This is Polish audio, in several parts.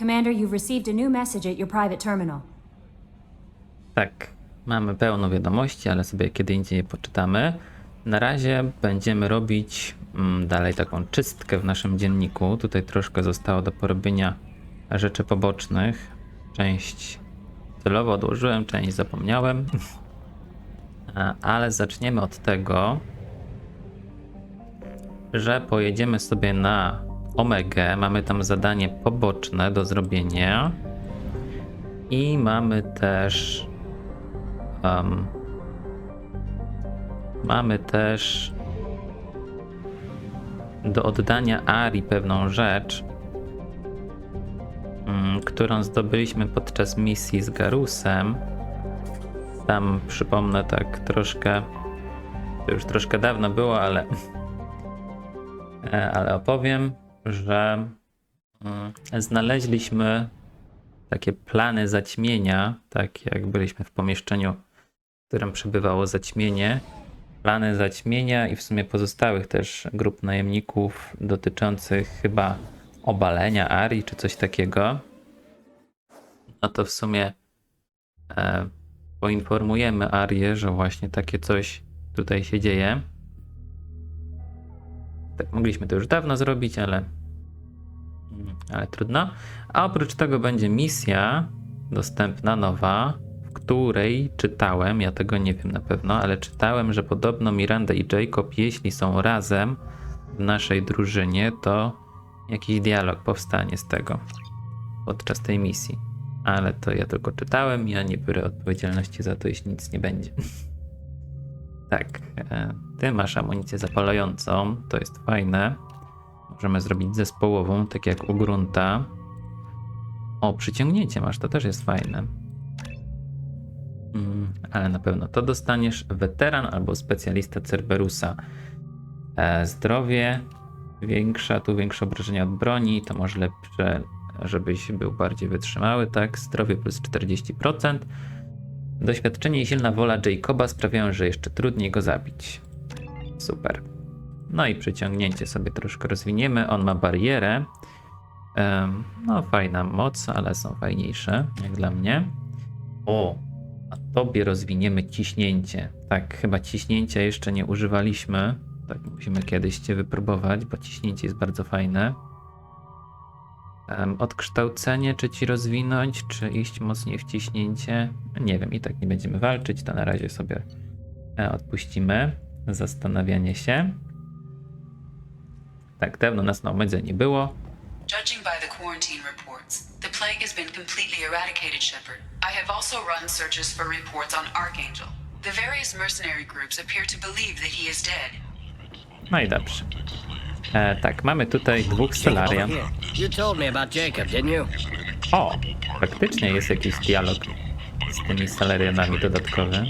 Commander, you've received a new message at your private terminal. Tak, mamy pełno wiadomości, ale sobie kiedy indziej je poczytamy. Na razie będziemy robić dalej taką czystkę w naszym dzienniku. Tutaj troszkę zostało do porobienia rzeczy pobocznych. Część celowo odłożyłem, część zapomniałem. Ale zaczniemy od tego, że pojedziemy sobie na Omegę. Mamy tam zadanie poboczne do zrobienia. I mamy też do oddania Ari pewną rzecz, którą zdobyliśmy podczas misji z Garusem. Tam przypomnę tak troszkę, to już troszkę dawno było, ale opowiem, że znaleźliśmy takie plany zaćmienia, tak jak byliśmy w pomieszczeniu, w którym przebywało zaćmienie. Plany zaćmienia i w sumie pozostałych też grup najemników dotyczących chyba obalenia Ari czy coś takiego. No to w sumie poinformujemy Arię, że właśnie takie coś tutaj się dzieje. Tak, mogliśmy to już dawno zrobić, ale trudno. A oprócz tego będzie misja dostępna, nowa, w której czytałem, ja tego nie wiem na pewno, ale czytałem, że podobno Miranda i Jacob, jeśli są razem w naszej drużynie, to jakiś dialog powstanie z tego podczas tej misji. Ale to ja tylko czytałem, ja nie biorę odpowiedzialności za to, jeśli nic nie będzie. Tak, ty masz amunicję zapalającą, to jest fajne. Możemy zrobić zespołową, tak jak u Grunta. O, przyciągnięcie masz, to też jest fajne. Ale na pewno to dostaniesz. Weteran albo specjalista Cerberusa. Zdrowie większe, tu większe obrażenia od broni, to może lepsze, żebyś był bardziej wytrzymały, tak? Zdrowie plus 40%. Doświadczenie i silna wola Jacoba sprawiają, że jeszcze trudniej go zabić. Super. No i przyciągnięcie sobie troszkę rozwiniemy. On ma barierę. No fajna moc, ale są fajniejsze, jak dla mnie. O, a tobie rozwiniemy ciśnięcie. Tak, chyba ciśnięcia jeszcze nie używaliśmy. Tak, musimy kiedyś cię wypróbować, bo ciśnięcie jest bardzo fajne. Odkształcenie, czy ci rozwinąć, czy iść mocniej w ciśnięcie? Nie wiem, i tak nie będziemy walczyć, to na razie sobie odpuścimy. Zastanawianie się. Tak, dawno nas na Omedze nie było. Judging by the quarantine reports, the plague has been completely eradicated, Shepard. I have also run searches for reports on Archangel. The various mercenary groups appear to believe that he is dead. No i dobrze. Tak, mamy tutaj dwóch Stellarian. You told me about Jacob, didn't you? O, faktycznie jest jakiś dialog z tymi Stellarianami dodatkowy.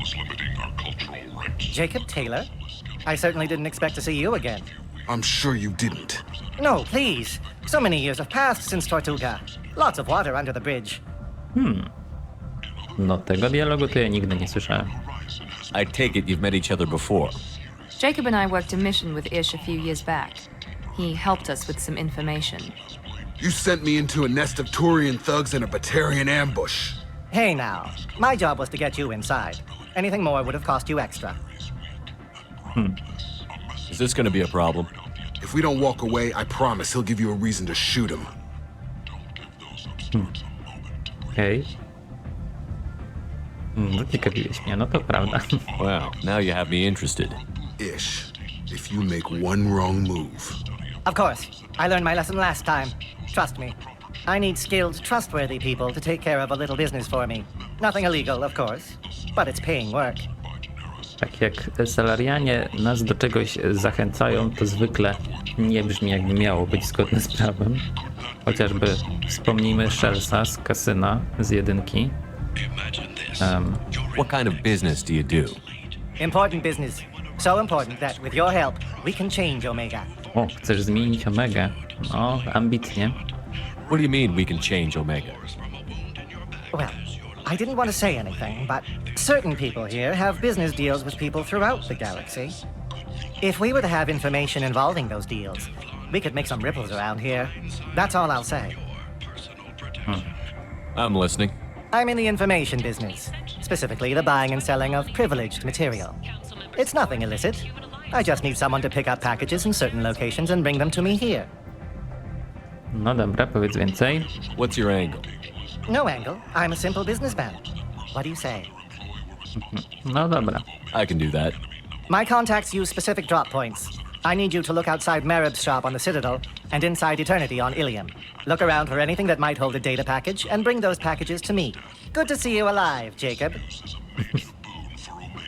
Jacob Taylor? I certainly didn't expect to see you again. I'm sure you didn't. No, please. So many years have passed since Tortuga. Lots of water under the bridge. No tego dialogu to ja nigdy nie słyszałem. I take it you've met each other before. Jacob and I worked a mission with Ish a few years back. He helped us with some information. You sent me into a nest of Turian thugs and a Batarian ambush. Hey now, my job was to get you inside. Anything more would have cost you extra. Is this going to be a problem? If we don't walk away, I promise he'll give you a reason to shoot him. Okej. Zaciekawiłeś mnie, no to prawda. Wow, now you have me interested. Ish, if you make one wrong move. Of course, I learned my lesson last time. Trust me. I need skilled, trustworthy people to take care of a little business for me. Nothing illegal, of course, but it's paying work. Tak jak Salarianie nas do czegoś zachęcają, to zwykle nie brzmi jakby miało być zgodne z prawem. Chociażby wspomnijmy Shellsa z kasyna z jedynki. What kind of business do you do? Important business. So important that with your help, we can change Omega. O, chcesz zmienić Omegę? No, ambitnie. What do you mean we can change Omega? Well, I didn't want to say anything, but certain people here have business deals with people throughout the galaxy. If we were to have information involving those deals, we could make some ripples around here. That's all I'll say. I'm listening. I'm in the information business, specifically the buying and selling of privileged material. It's nothing illicit. I just need someone to pick up packages in certain locations and bring them to me here. No dobra, powiedz więcej. What's your angle? No angle. I'm a simple businessman. What do you say? No dobra. I can do that. My contacts use specific drop points. I need you to look outside Merib's shop on the Citadel and inside Eternity on Ilium. Look around for anything that might hold a data package and bring those packages to me. Good to see you alive, Jacob.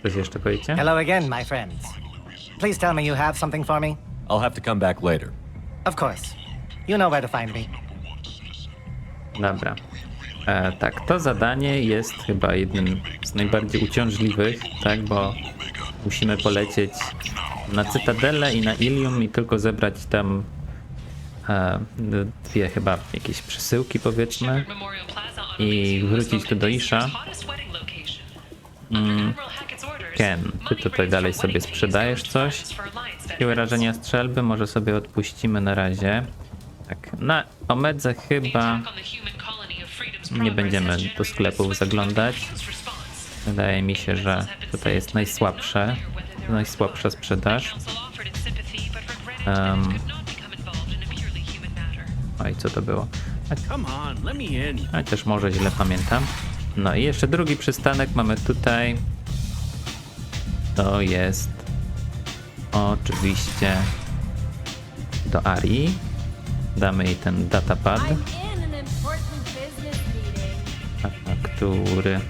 Coś jeszcze powiecie? Hello again, my friends. Please tell me you have something for me. I'll have to come back later. Of course. You know where to find me. Dobra. Tak, to zadanie jest chyba jednym z najbardziej uciążliwych, tak, bo musimy polecieć na Cytadelę i na Ilium i tylko zebrać tam dwie chyba jakieś przesyłki, powiedzmy, i wrócić tu do Isha. Ken, ty tutaj dalej sobie sprzedajesz coś. Siłę rażenia strzelby może sobie odpuścimy na razie. Tak, na Omedze chyba nie będziemy do sklepów zaglądać. Wydaje mi się, że tutaj jest najsłabsza sprzedaż. Oj, co to było? Chociaż może źle pamiętam. No i jeszcze drugi przystanek mamy tutaj. To jest oczywiście do Arii. Damy jej ten datapad, który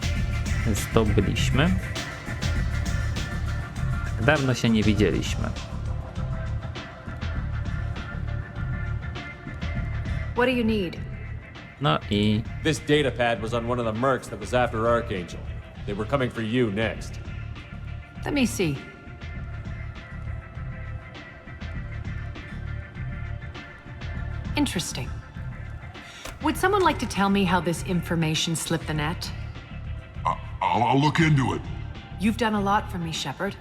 zdobyliśmy. Dawno się nie widzieliśmy. What do you need? No i This datapad was on one of the mercs that was after Archangel. They were coming for you next. Let me see. Interesting. Would someone like to tell me how this information slipped the net? I'll look into it. You've done a lot for me, Shepard.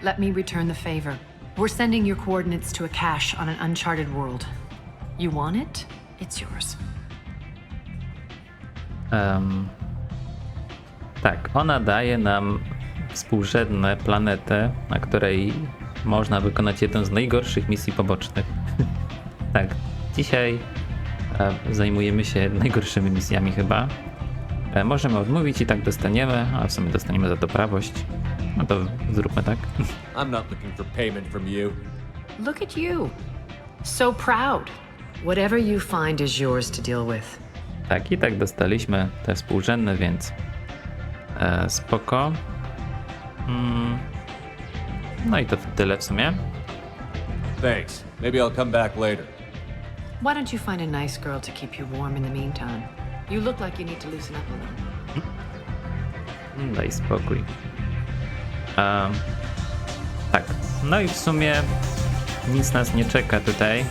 Let me return the favor. We're sending your coordinates to a cache on an uncharted world. You want it? It's yours. Tak, ona daje nam współrzędne planetę, na której można wykonać jedną z najgorszych misji pobocznych. Tak, dzisiaj zajmujemy się najgorszymi misjami chyba. Możemy odmówić i tak dostaniemy, a w sumie dostaniemy za to prawość. No to zróbmy tak. I'm not looking for payment from you. Look at you. So proud. Whatever you find is yours to deal with. Tak, i tak dostaliśmy te współrzędne, więc spoko. No i to tyle w sumie. Thanks. Maybe I'll come back later. Why don't you find a nice girl to keep you warm in the meantime? You look like you need to loosen up a little. Daj spokój. Tak, no i w sumie nic nas nie czeka tutaj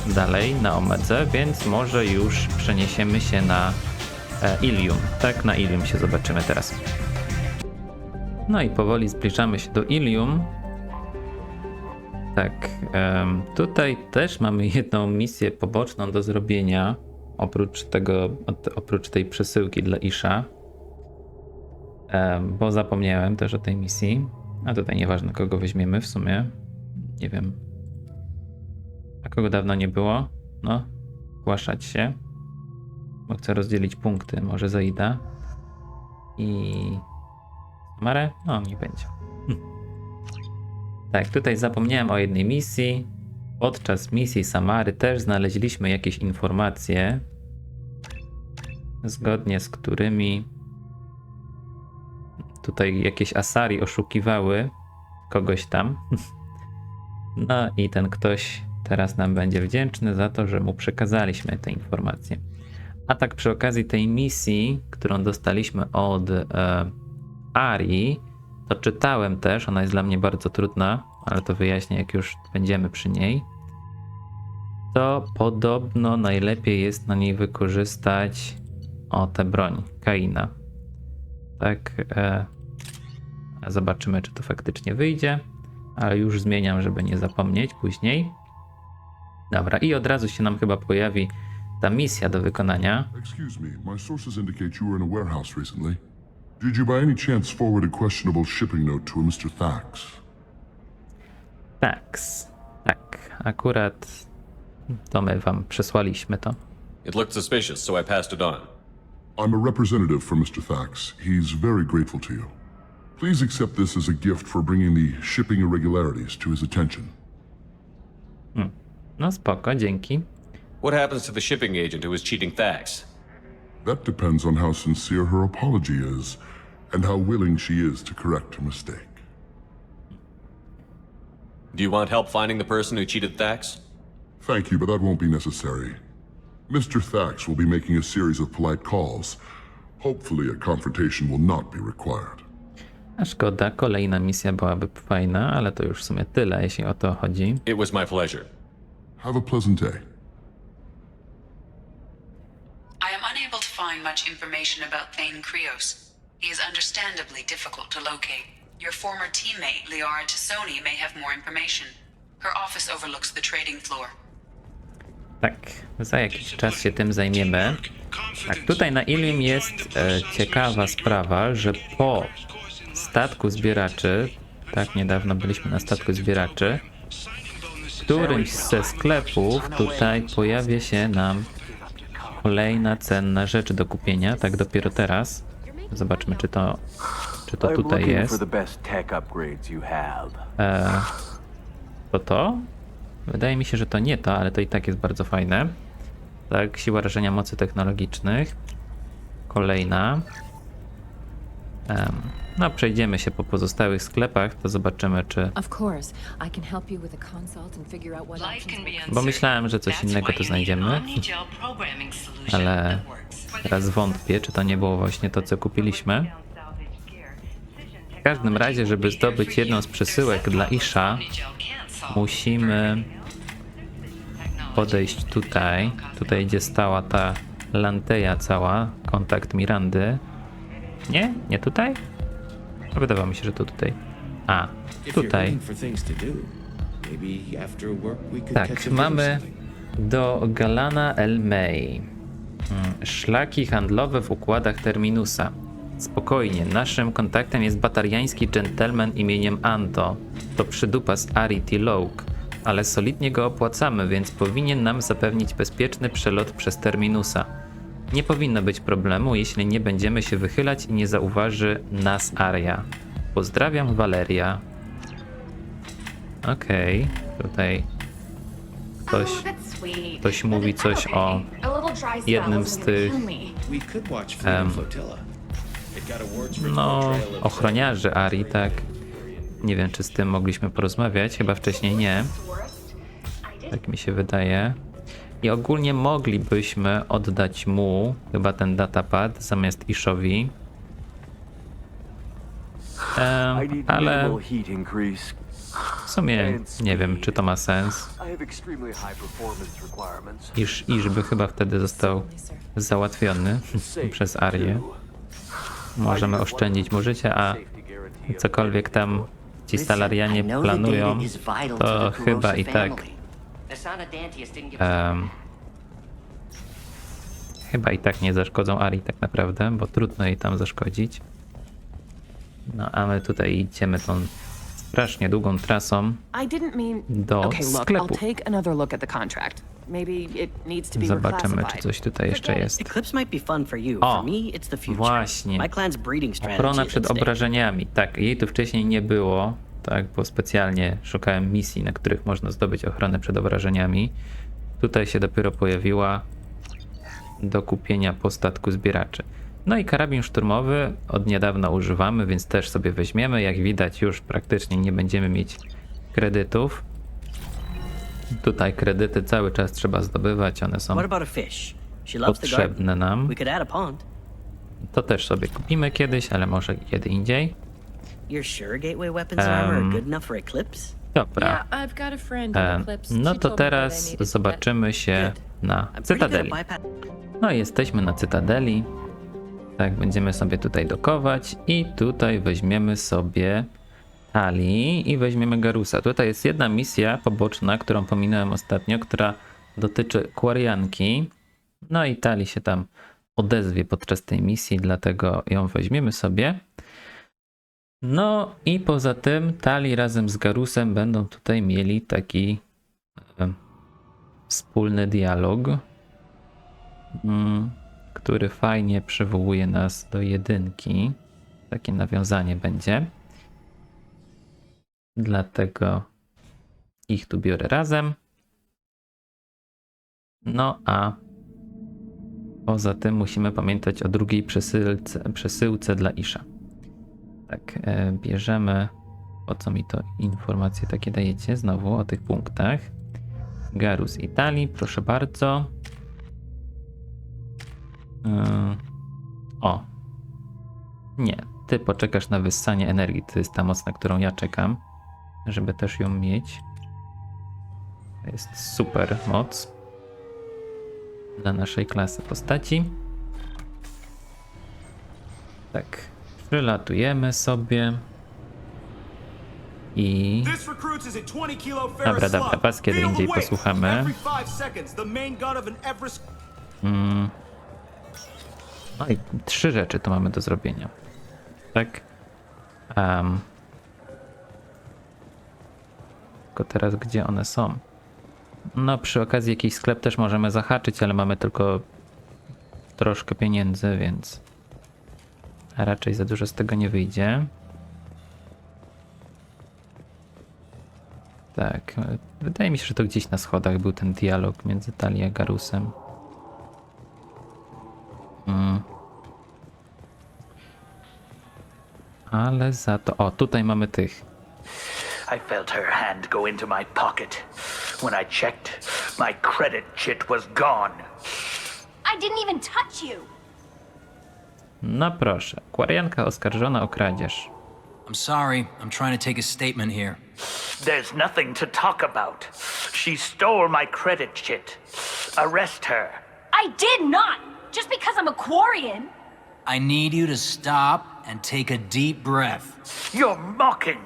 dalej na Omedze, więc może już przeniesiemy się na Ilium. Tak, na Ilium się zobaczymy teraz. No i powoli zbliżamy się do Ilium. Tak, tutaj też mamy jedną misję poboczną do zrobienia, oprócz tej przesyłki dla Isha, bo zapomniałem też o tej misji, a tutaj nieważne kogo weźmiemy w sumie, nie wiem, a kogo dawno nie było, no, zgłaszać się, bo chcę rozdzielić punkty, może Zaida i Marę, no nie będzie. Tak, tutaj zapomniałem o jednej misji. Podczas misji Samary też znaleźliśmy jakieś informacje, zgodnie z którymi tutaj jakieś Asari oszukiwały kogoś tam. No i ten ktoś teraz nam będzie wdzięczny za to, że mu przekazaliśmy te informacje. A tak przy okazji tej misji, którą dostaliśmy od Arii, to czytałem też, ona jest dla mnie bardzo trudna, ale to wyjaśnię jak już będziemy przy niej. To podobno najlepiej jest na niej wykorzystać tę broń, Kaina. Tak, zobaczymy czy to faktycznie wyjdzie, ale już zmieniam, żeby nie zapomnieć później. Dobra, i od razu się nam chyba pojawi ta misja do wykonania. Excuse me, my sources indicate you were in a warehouse recently. Did you by any chance forward a questionable shipping note to a Mr. Thax? Tak, akurat to my wam przesłaliśmy to. It looked suspicious, so I passed it on. I'm a representative for Mr. Thax. He's very grateful to you. Please accept this as a gift for bringing the shipping irregularities to his attention. No spoko, dzięki. What happens to the shipping agent who was cheating Thax? That depends on how sincere her apology is and how willing she is to correct her mistake. Do you want help finding the person who cheated Thax? Thank you, but that won't be necessary. Mr. Thax will be making a series of polite calls. Hopefully a confrontation will not be required. A szkoda, kolejna misja byłaby fajna, ale to już w sumie tyle, jeśli o to chodzi. It was my pleasure. Have a pleasant day. I am unable to find much information about Thane Krios. He is understandably difficult to locate. Your former teammate, Liara Tassoni, may have more information. Her office overlooks the trading floor. Tak, za jakiś czas się tym zajmiemy. Tak, tutaj na Ilium jest ciekawa sprawa, że po statku zbieraczy, tak niedawno byliśmy na statku zbieraczy, w którymś ze sklepów tutaj pojawia się nam kolejna cenna rzecz do kupienia, tak dopiero teraz. Zobaczmy, czy to tutaj jest. To? Wydaje mi się, że to nie to, ale to i tak jest bardzo fajne. Tak, siła rażenia mocy technologicznych. Kolejna. No, przejdziemy się po pozostałych sklepach, to zobaczymy, czy... Bo myślałem, że coś innego tu znajdziemy. Ale teraz wątpię, czy to nie było właśnie to, co kupiliśmy. W każdym razie, żeby zdobyć jedną z przesyłek dla Isha, musimy podejść tutaj. Tutaj, gdzie stała ta lanteja cała, kontakt Mirandy. Nie? Nie tutaj? Wydawało mi się, że to tutaj. A, tutaj. Tak, mamy do Galana El Mei. Szlaki handlowe w układach Terminusa. Spokojnie, naszym kontaktem jest batariański dżentelmen imieniem Anto. To przydupa z Arity Loke, ale solidnie go opłacamy, więc powinien nam zapewnić bezpieczny przelot przez Terminusa. Nie powinno być problemu, jeśli nie będziemy się wychylać i nie zauważy nas Aria. Pozdrawiam, Valeria. Okej, tutaj ktoś mówi coś o jednym z tych ochroniarzy Arii, tak. Nie wiem, czy z tym mogliśmy porozmawiać, chyba wcześniej nie. Tak mi się wydaje. I ogólnie moglibyśmy oddać mu chyba ten datapad zamiast Ishowi. Ale w sumie nie wiem, czy to ma sens. Ish by chyba wtedy został załatwiony przez Arię. Możemy oszczędzić mu życie, a cokolwiek tam ci Salarianie planują, to chyba i tak chyba i tak nie zaszkodzą Arii tak naprawdę, bo trudno jej tam zaszkodzić. No a my tutaj idziemy tą strasznie długą trasą do sklepu. Zobaczymy, czy coś tutaj jeszcze jest. O, właśnie. Ochrona przed obrażeniami. Tak, jej tu wcześniej nie było, tak, bo specjalnie szukałem misji, na których można zdobyć ochronę przed obrażeniami. Tutaj się dopiero pojawiła do kupienia po statku zbieraczy. No i karabin szturmowy od niedawna używamy, więc też sobie weźmiemy. Jak widać, już praktycznie nie będziemy mieć kredytów. Tutaj kredyty cały czas trzeba zdobywać, one są potrzebne nam. To też sobie kupimy kiedyś, ale może kiedy indziej. Dobra. No to teraz zobaczymy się na Cytadeli. No i jesteśmy na Cytadeli. Tak, będziemy sobie tutaj dokować i tutaj weźmiemy sobie Ali i weźmiemy Garusa. Tutaj jest jedna misja poboczna, którą pominąłem ostatnio, która dotyczy Kwarianki. No i Tali się tam odezwie podczas tej misji, dlatego ją weźmiemy sobie. No i poza tym Tali razem z Garusem będą tutaj mieli taki wspólny dialog, który fajnie przywołuje nas do jedynki. Takie nawiązanie będzie. Dlatego ich tu biorę razem. No a poza tym musimy pamiętać o drugiej przesyłce dla Isha. Tak, bierzemy. Po co mi to informacje takie dajecie? Znowu o tych punktach. Garus Italii, proszę bardzo. O. Nie, ty poczekasz na wyssanie energii. To jest ta moc, na którą ja czekam, żeby też ją mieć. To jest super moc dla naszej klasy postaci. Tak, przylatujemy sobie i... Dobra, was kiedy indziej posłuchamy. No i 3 rzeczy to mamy do zrobienia. Tak. Tylko teraz gdzie one są? No przy okazji jakiś sklep też możemy zahaczyć, ale mamy tylko troszkę pieniędzy, więc raczej za dużo z tego nie wyjdzie. Tak, wydaje mi się, że to gdzieś na schodach był ten dialog między Tali a Garusem. Ale za to... O, tutaj mamy tych. I felt her hand go into my pocket. When I checked, my credit chit was gone. I didn't even touch you! No proszę, Kwarianka oskarżona o kradzież. I'm sorry, I'm trying to take a statement here. There's nothing to talk about. She stole my credit chit. Arrest her. I did not! Just because I'm a Quarian! I need you to stop and take a deep breath. You're mocking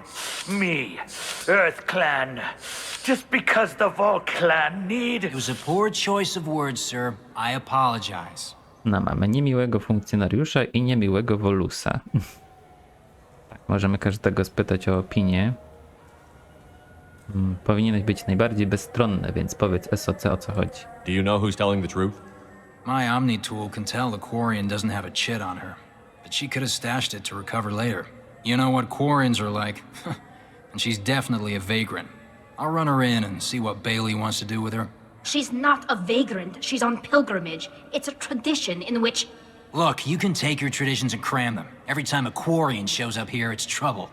me, Earth Clan. Just because the Vol Clan need... It was a poor choice of words, sir. I apologize. No, mamy niemiłego funkcjonariusza i niemiłego Volusa. Tak, możemy każdego spytać o opinię. Powinieneś być najbardziej bezstronny, więc powiedz SOC, o co chodzi. Do you know who's telling the truth? My Omni tool can tell the Quarian doesn't have a chit on her, but she could have stashed it to recover later. You know what Quarians are like, and she's definitely a vagrant. I'll run her in and see what Bailey wants to do with her. She's not a vagrant. She's on pilgrimage. It's a tradition in which... Look, you can take your traditions and cram them. Every time a Quarian shows up here, it's trouble.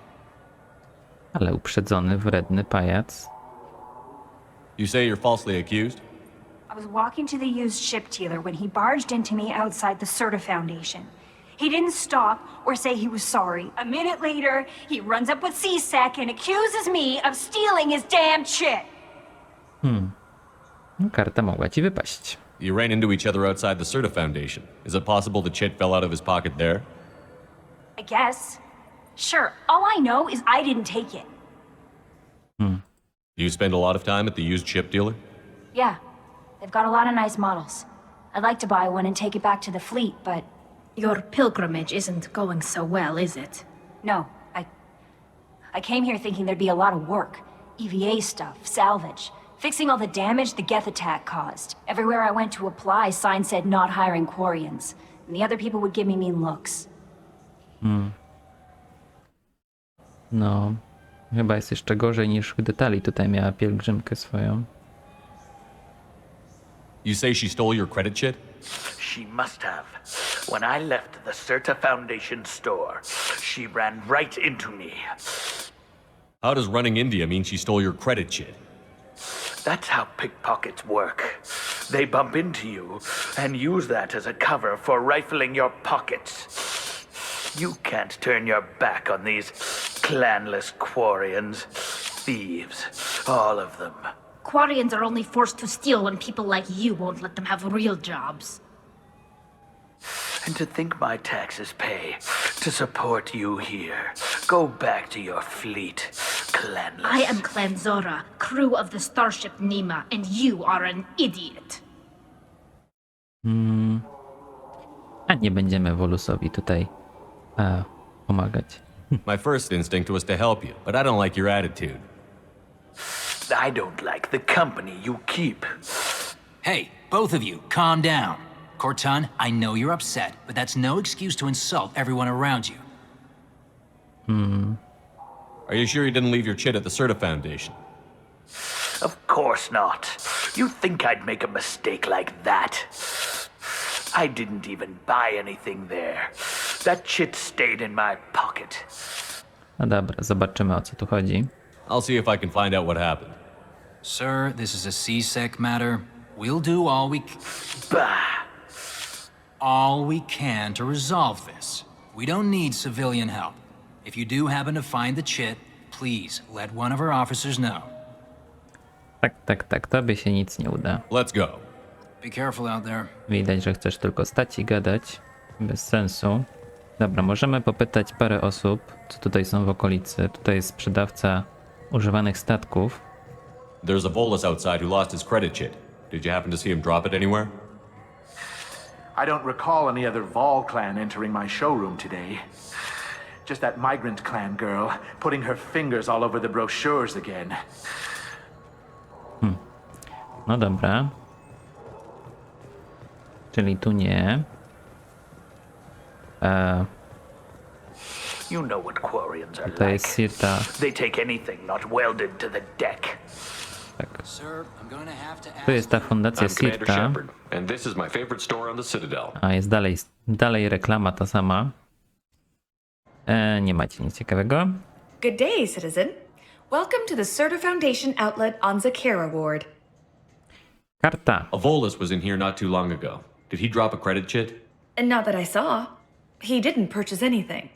Ale uprzedzony, wredny pajac. You say you're falsely accused? I was walking to the used ship dealer when he barged into me outside the Serta Foundation. He didn't stop or say he was sorry. A minute later, he runs up with C-Sec and accuses me of stealing his damn chit. No, karta mogła ci wypaść. You ran into each other outside the Serta Foundation. Is it possible the chit fell out of his pocket there? I guess. Sure, all I know is I didn't take it. Do you spend a lot of time at the used ship dealer? Yeah, they've got a lot of nice models. I'd like to buy one and take it back to the fleet, but... Your pilgrimage isn't going so well, is it? No, I came here thinking there'd be a lot of work. EVA stuff, salvage, fixing all the damage the Geth attack caused. Everywhere I went to apply, signs said not hiring Quarians. And the other people would give me mean looks. No, chyba jest jeszcze gorzej niż gdy Tali tutaj miała pielgrzymkę swoją. You say she stole your credit chit? She must have. When I left the Serta Foundation store, she ran right into me. How does running India mean she stole your credit chit? That's how pickpockets work. They bump into you and use that as a cover for rifling your pockets. You can't turn your back on these clanless Quarians. Thieves, all of them. Quarians are only forced to steal when people like you won't let them have real jobs. And to think my taxes pay to support you here. Go back to your fleet, clanless. I am Clan Zora, crew of the starship Nima, and you are an idiot. A nie będziemy Wolusowi tutaj pomagać. My first instinct was to help you, but I don't like your attitude. I don't like the company you keep. Hey, both of you, calm down. Cortun, I know you're upset, but that's no excuse to insult everyone around you. Are you sure you didn't leave your chit at the Certa Foundation? Of course not. You think I'd make a mistake like that? I didn't even buy anything there. That chit stayed in my pocket. No dobra, zobaczymy, o co tu chodzi. I'll see if I can find out what happened. Sir, this is a CSEC matter. We'll do Bah! all we can to resolve this. We don't need civilian help. If you do happen to find the chit, please let one of our officers know. Tak, tobie się nic nie uda. Let's go. Be careful out there. Widać, że chcesz tylko stać i gadać. Bez sensu. Dobra, możemy popytać parę osób, co tutaj są w okolicy. Tutaj jest sprzedawca używanych statków. There's a Volus outside who lost his credit chit. Did you happen to see him drop it anywhere? I don't recall any other Vol clan entering my showroom today. Just that migrant clan girl putting her fingers all over the brochures again. No dobra. Czyli tu nie. You know what Quarians are To jest like. Sirta. They take anything not welded to the deck. Tak. Sir, I'm going to have to ask. Tu jest ta fundacja I'm Commander Sirta. Shepard, and this is my favorite store on the Citadel. A jest dalej reklama ta sama. Nie macie nic ciekawego. Good day, citizen. Welcome to the Certa Foundation outlet on Zakara Ward. Karta. A Volus was in here not too long ago. Did he drop a credit chit? And not that I saw. He didn't purchase anything.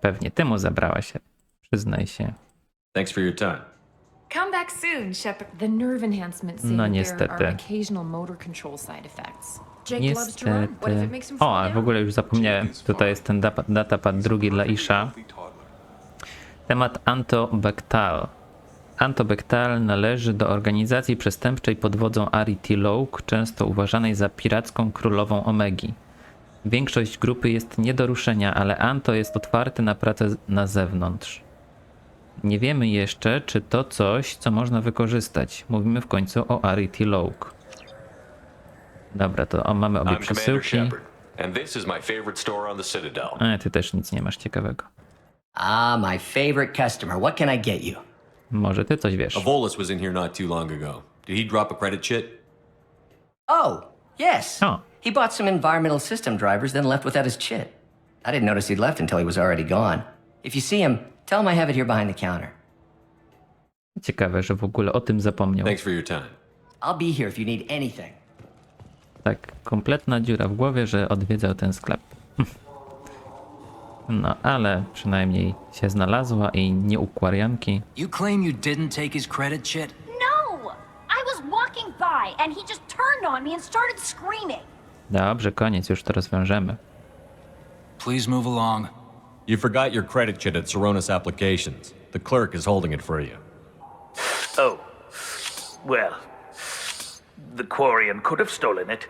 Pewnie ty mu zabrałaś się. Przyznaj się. Thanks for your time. Come back soon, Shepard. The nerve enhancement say No that there niestety. are occasional motor control side effects. Niestety. O, a w ogóle już zapomniałem. Tutaj jest ten datapad drugi dla Isha. Temat Antobactal. Antobactal należy do organizacji przestępczej pod wodzą Arity Loke, często uważanej za piracką królową Omegi. Większość grupy jest nie do ruszenia, ale Anto jest otwarty na pracę na zewnątrz. Nie wiemy jeszcze, czy to coś, co można wykorzystać. Mówimy w końcu o Arity Loke. Dobra, to mamy obie I'm Commander przesyłki. Shepard, and this is my favorite store on the Citadel. Ty też nic nie masz ciekawego. Ah, my favorite customer. What can I get you? Może ty coś wiesz. A Volus was in here not too long ago. Did he drop a credit chit? Oh, yes. Oh. He bought some environmental system drivers, then left without his chit. I didn't notice he'd left until he was already gone. If you see him, tell him I have it here behind the counter. Ciekawe, że w ogóle o tym zapomniał. Thanks for your time. I'll be here if you need anything. Tak, kompletna dziura w głowie, że odwiedzał ten sklep. No, ale przynajmniej się znalazła i nie ukwarianki. You claim you didn't take his credit chit? No! I was walking by and he just turned on me and started screaming. Dobrze, koniec, już to rozwiążemy. Please move along. You forgot your credit chit at Saronis Applications. The clerk is holding it for you. Oh. Well. The Quarian could have stolen it.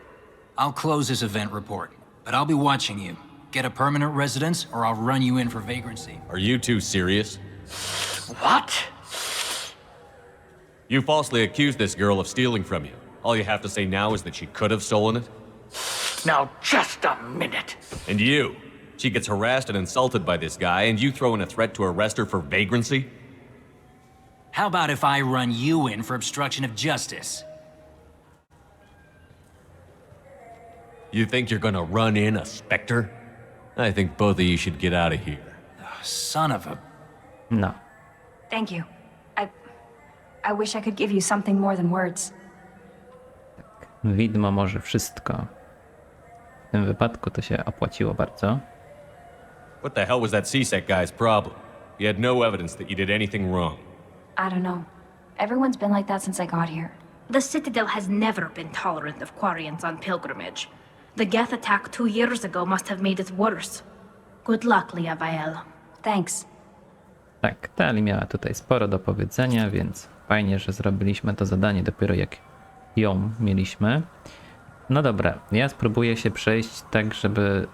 I'll close this event report, but I'll be watching you. Get a permanent residence, or I'll run you in for vagrancy. Are you two serious? What? You falsely accused this girl of stealing from you. All you have to say now is that she could have stolen it? Now, just a minute. And you? She gets harassed and insulted by this guy, and you throw in a threat to arrest her for vagrancy? How about if I run you in for obstruction of justice? You think you're gonna run in a Spectre? I think both of you should get out of here. Son of a... No. Thank you. I wish I could give you something more than words. Widmo może wszystko. W tym wypadku to się opłaciło bardzo. What the hell was that CSEC guy's problem? He had no evidence that you did anything wrong. I don't know. Everyone's been like that since I got here. The Citadel has never been tolerant of Quarians on pilgrimage. The Geth attack 2 years ago must have made it worse. Good luck, Liavael. Thanks. Tak, Tali miała tutaj sporo do powiedzenia, więc fajnie, że zrobiliśmy to zadanie dopiero jak ją mieliśmy. No dobra, ja spróbuję się przejść tak, żeby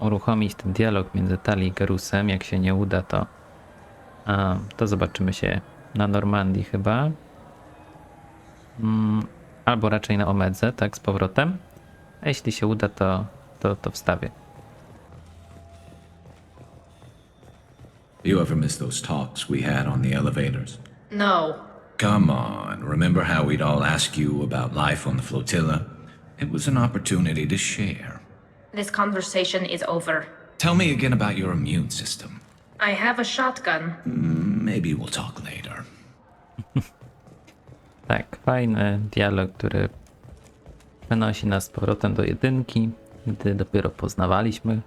uruchomić ten dialog między Tali i Gerusem. Jak się nie uda, to zobaczymy się na Normandii chyba. Albo raczej na Omedze, tak, z powrotem. A jeśli się uda, to wstawię. You ever miss those talks we had on the elevators? No. Come on, remember how we'd all ask you about life on the flotilla? It was an opportunity to share. This conversation is over. Tell me again about your immune system. I have a shotgun. Maybe we'll talk later. Tak, fajny dialog, który przenosi nas z powrotem do jedynki, gdy dopiero poznawaliśmy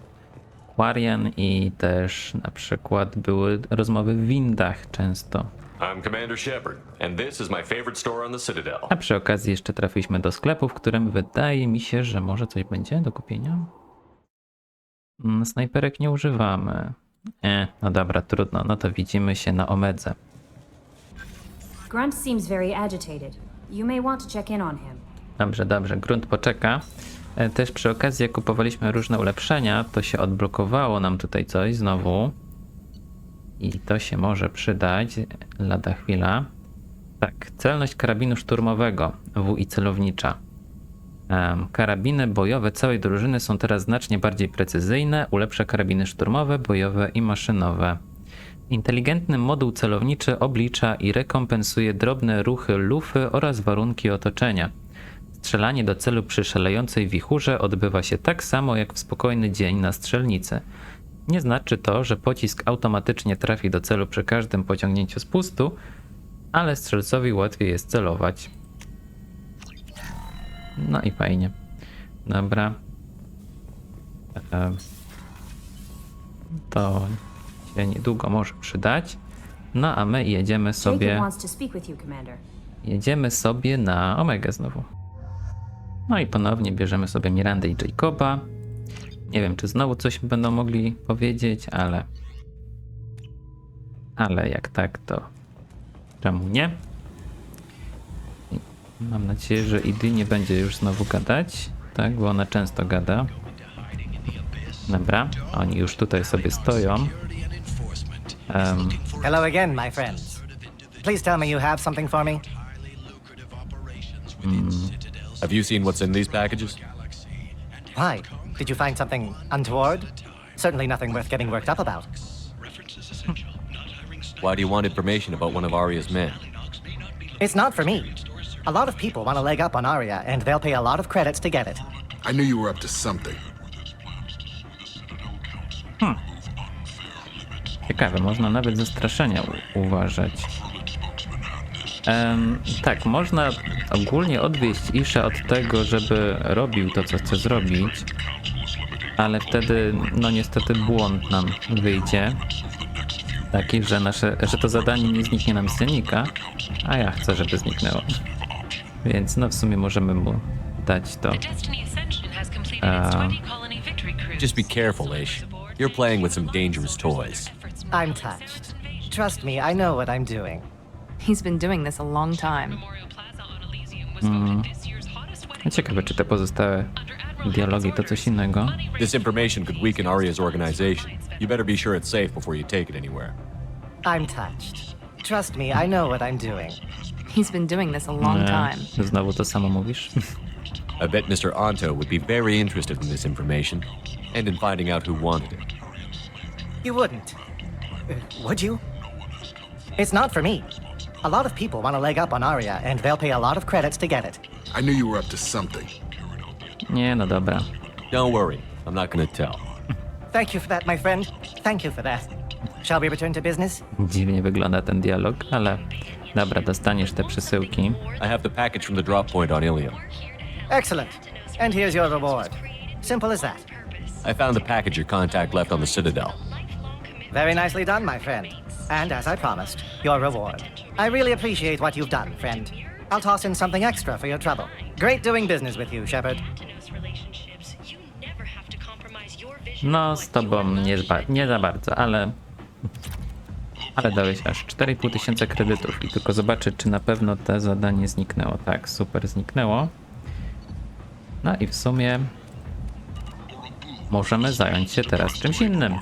Quarian i też na przykład były rozmowy w windach często. I'm Commander Shepard, and this is my favorite store on the Citadel. A przy okazji jeszcze trafiliśmy do sklepu, w którym wydaje mi się, że może coś będzie do kupienia. Snajperek nie używamy. No dobra, trudno, no to widzimy się na Omedze. Grunt seems very agitated. You may want to check in on him. Dobrze, dobrze, grunt poczeka. Też przy okazji, jak kupowaliśmy różne ulepszenia, to się odblokowało nam tutaj coś znowu. I to się może przydać lada chwila. Tak, celność karabinu szturmowego, WI celownicza. Karabiny bojowe całej drużyny są teraz znacznie bardziej precyzyjne, ulepsza karabiny szturmowe, bojowe i maszynowe. Inteligentny moduł celowniczy oblicza i rekompensuje drobne ruchy lufy oraz warunki otoczenia. Strzelanie do celu przy szalejącej wichurze odbywa się tak samo jak w spokojny dzień na strzelnicy. Nie znaczy to, że pocisk automatycznie trafi do celu przy każdym pociągnięciu spustu, ale strzelcowi łatwiej jest celować. No i fajnie. Dobra. To się niedługo może przydać. No a my jedziemy sobie na Omegę znowu. No i ponownie bierzemy sobie Mirandę i Jacoba. Nie wiem, czy znowu coś będą mogli powiedzieć, ale jak tak, to czemu nie? I mam nadzieję, że Idy nie będzie już znowu gadać, tak, bo ona często gada. Dobra, oni już tutaj sobie stoją. Hello again, my friends. Please tell me you have something for me. Have you seen what's in these packages? Why? Did you find something untoward? Certainly nothing worth getting worked up about. Why do you want information about one of Arya's men? It's not for me. A lot of people want a leg up on Arya, and they'll pay a lot of credits to get it. I knew you were up to something. Ciekawe, można nawet zastraszenia uważać. Tak, można ogólnie odwieść Isha od tego, żeby robił to, co chce zrobić, ale wtedy, no niestety błąd nam wyjdzie. Taki, że to zadanie nie zniknie nam z dziennika, a ja chcę, żeby zniknęło. Więc no w sumie możemy mu dać to. Just be careful, Ish. You're playing with some dangerous toys. I'm touched. Trust me, I know what I'm doing. He's been doing this a long time. Ciekawe, czy te pozostałe dialogi to coś innego. This information could weaken Arya's organization. You better be sure it's safe before you take it anywhere. I'm touched. Trust me, I know what I'm doing. He's been doing this a long time. Znowu to samo mówisz? I bet Mr. Anto would be very interested in this information and in finding out who wanted it. You wouldn't. Would you? It's not for me. A lot of people want a leg up on Arya, and they'll pay a lot of credits to get it. I knew you were up to something. Nie, no dobra. Don't worry, I'm not gonna tell. Thank you for that, my friend. Thank you for that. Shall we return to business? Dziwnie wygląda ten dialog, ale dobra, dostaniesz te przesyłki. I have the package from the drop point on Ilium. Excellent. And here's your reward. Simple as that. I found the package your contact left on the Citadel. Very nicely done, my friend. And as I promised, your reward. I really appreciate what you've done, friend. I'll toss in something extra for your trouble. Great doing business with you, Shepard. No, z tobą nie za bardzo, ale dałeś aż 4500 kredytów i tylko zobaczę, czy na pewno to zadanie zniknęło. Tak, super, zniknęło. No i w sumie możemy zająć się teraz czymś innym.